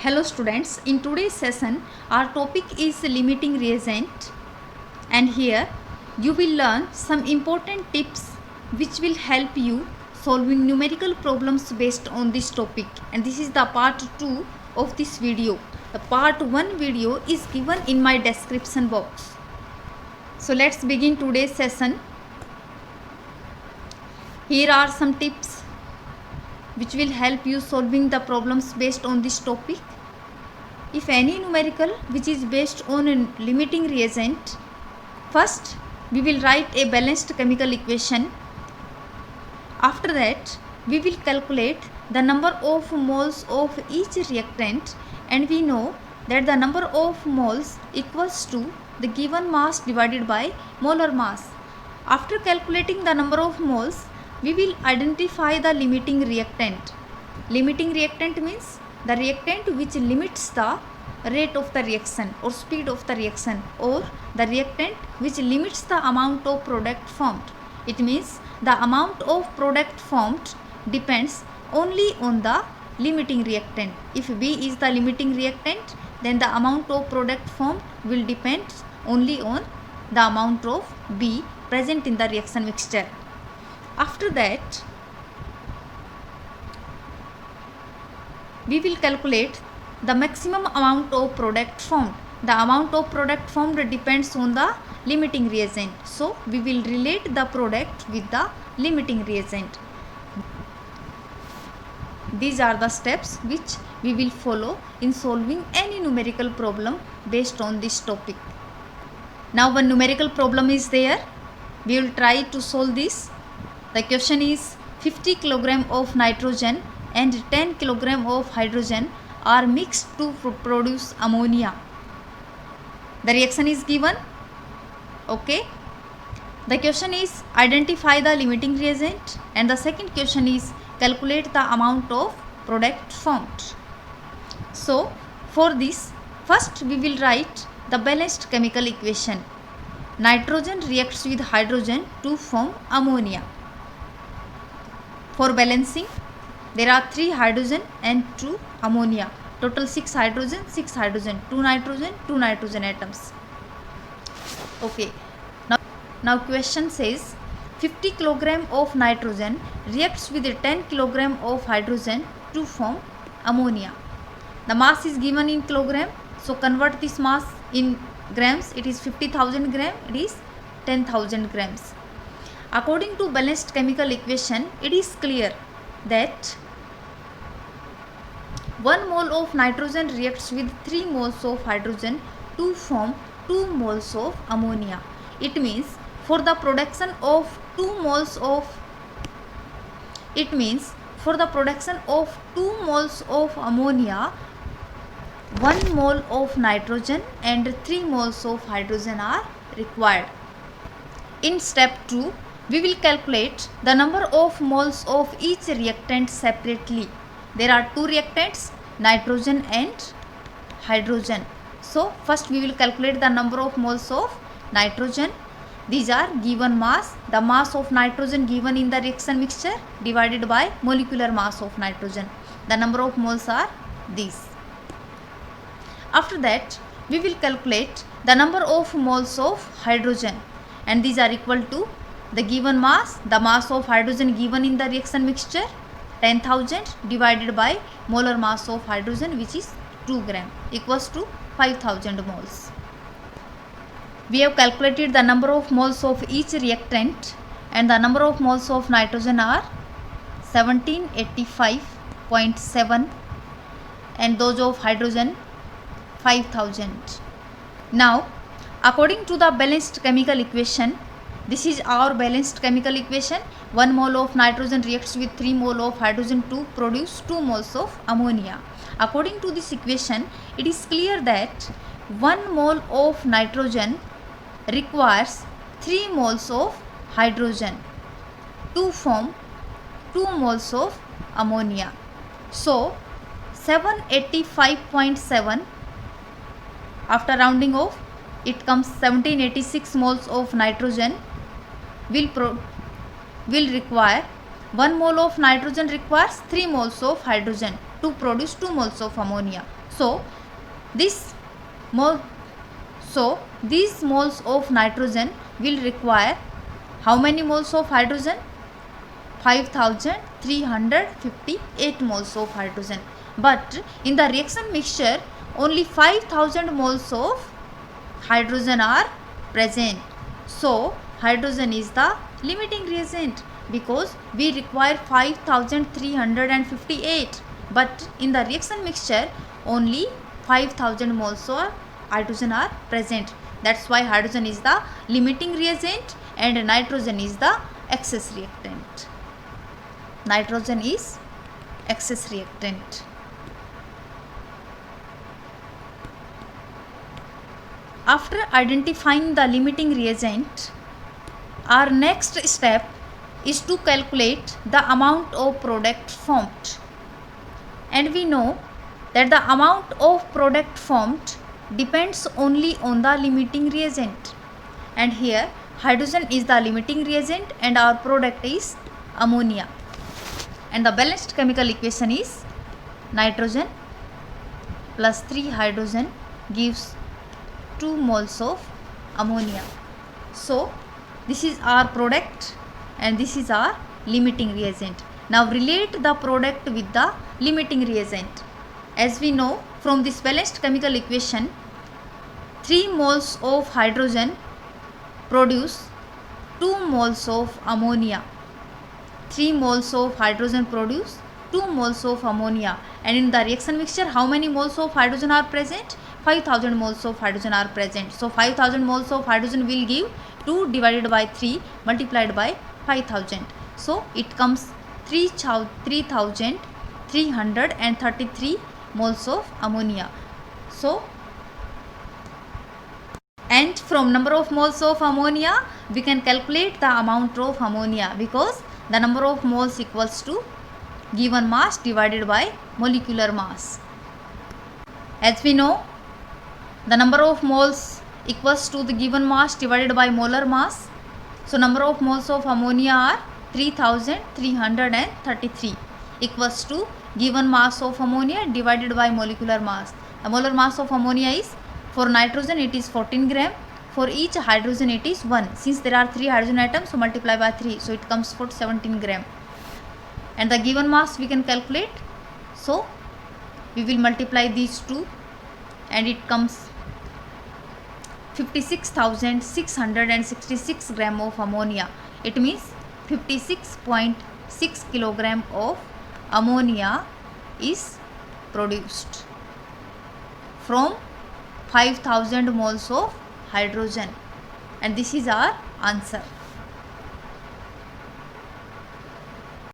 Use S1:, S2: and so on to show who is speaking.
S1: Hello students, in today's session our topic is limiting reagent, and here you will learn some important tips which will help you solving numerical problems based on this topic, and this is the part 2 of this video. The part 1 video is given in my description box. So let's begin today's session. Here are some tips which will help you solving the problems based on this topic. If any numerical which is based on a limiting reagent, first we will write a balanced chemical equation. After that we will calculate the number of moles of each reactant, and we know that the number of moles equals to the given mass divided by molar mass. After calculating the number of moles, we will identify the limiting reactant. Limiting reactant means the reactant which limits the rate of the reaction or speed of the reaction, or the reactant which limits the amount of product formed. It means the amount of product formed depends only on the limiting reactant. If B is the limiting reactant, then the amount of product formed will depend only on the amount of B present in the reaction mixture. After that, we will calculate the maximum amount of product formed. The amount of product formed depends on the limiting reagent. So, we will relate the product with the limiting reagent. These are the steps which we will follow in solving any numerical problem based on this topic. Now, one numerical problem is there. We will try to solve this. The question is 50 kg of nitrogen and 10 kg of hydrogen are mixed to produce ammonia. The reaction is given. Okay. The question is identify the limiting reagent, and the second question is calculate the amount of product formed. So for this, first we will write the balanced chemical equation. Nitrogen reacts with hydrogen to form ammonia. For balancing, there are 3 hydrogen and 2 ammonia. Total 6 hydrogen, 2 nitrogen atoms. Okay. Now question says 50 kg of nitrogen reacts with 10 kg of hydrogen to form ammonia. The mass is given in kilogram, so convert this mass in grams. It is 50,000 gram, it is 10,000 grams. According to balanced chemical equation, it is clear that 1 mole of nitrogen reacts with 3 moles of hydrogen to form 2 moles of ammonia. It means for the production of 2 moles of ammonia, 1 mole of nitrogen and 3 moles of hydrogen are required. In step 2, we will calculate the number of moles of each reactant separately. There are 2 reactants, nitrogen and hydrogen. So first we will calculate the number of moles of nitrogen. These are given mass, the mass of nitrogen given in the reaction mixture divided by molecular mass of nitrogen. The number of moles are these. After that, we will calculate the number of moles of hydrogen, and these are equal to the given mass, the mass of hydrogen given in the reaction mixture 10,000 divided by molar mass of hydrogen, which is 2 gram, equals to 5,000 moles. We have calculated the number of moles of each reactant, and the number of moles of nitrogen are 1785.7 and those of hydrogen 5,000. Now, according to the balanced chemical equation, this is our balanced chemical equation. 1 mole of nitrogen reacts with 3 mole of hydrogen to produce 2 moles of ammonia. According to this equation, it is clear that 1 mole of nitrogen requires 3 moles of hydrogen to form 2 moles of ammonia. So 785.7, after rounding off, it comes 1786 moles of nitrogen will require 1 mole of nitrogen requires 3 moles of hydrogen to produce 2 moles of ammonia. So these moles of nitrogen will require how many moles of hydrogen? 5358 moles of hydrogen. But in the reaction mixture only 5000 moles of hydrogen are present. So hydrogen is the limiting reagent because we require 5358, but in the reaction mixture only 5000 moles of hydrogen are present. That's why hydrogen is the limiting reagent and nitrogen is the excess reactant. Nitrogen is excess reactant. After identifying the limiting reagent, our next step is to calculate the amount of product formed. And we know that the amount of product formed depends only on the limiting reagent. And here hydrogen is the limiting reagent and our product is ammonia. And the balanced chemical equation is nitrogen plus 3 hydrogen gives 2 moles of ammonia. So this is our product and this is our limiting reagent. Now relate the product with the limiting reagent. As we know from this balanced chemical equation, 3 moles of hydrogen produce 2 moles of ammonia. 3 moles of hydrogen produce 2 moles of ammonia, and in the reaction mixture how many moles of hydrogen are present? 5000 moles of hydrogen are present. So 5000 moles of hydrogen will give 2 divided by 3 multiplied by 5000. So it comes 3333 moles of ammonia. So and from number of moles of ammonia we can calculate the amount of ammonia, because the number of moles equals to given mass divided by molecular mass. As we know, the number of moles equals to the given mass divided by molar mass. So number of moles of ammonia are 3333 equals to given mass of ammonia divided by molecular mass. The molar mass of ammonia is, for nitrogen it is 14 gram, for each hydrogen it is 1. Since there are 3 hydrogen atoms, so multiply by 3, so it comes for 17 gram. And the given mass we can calculate, so we will multiply these two and it comes 56,666 gram of ammonia. It means 56.6 kilogram of ammonia is produced from 5000 moles of hydrogen, and this is our answer.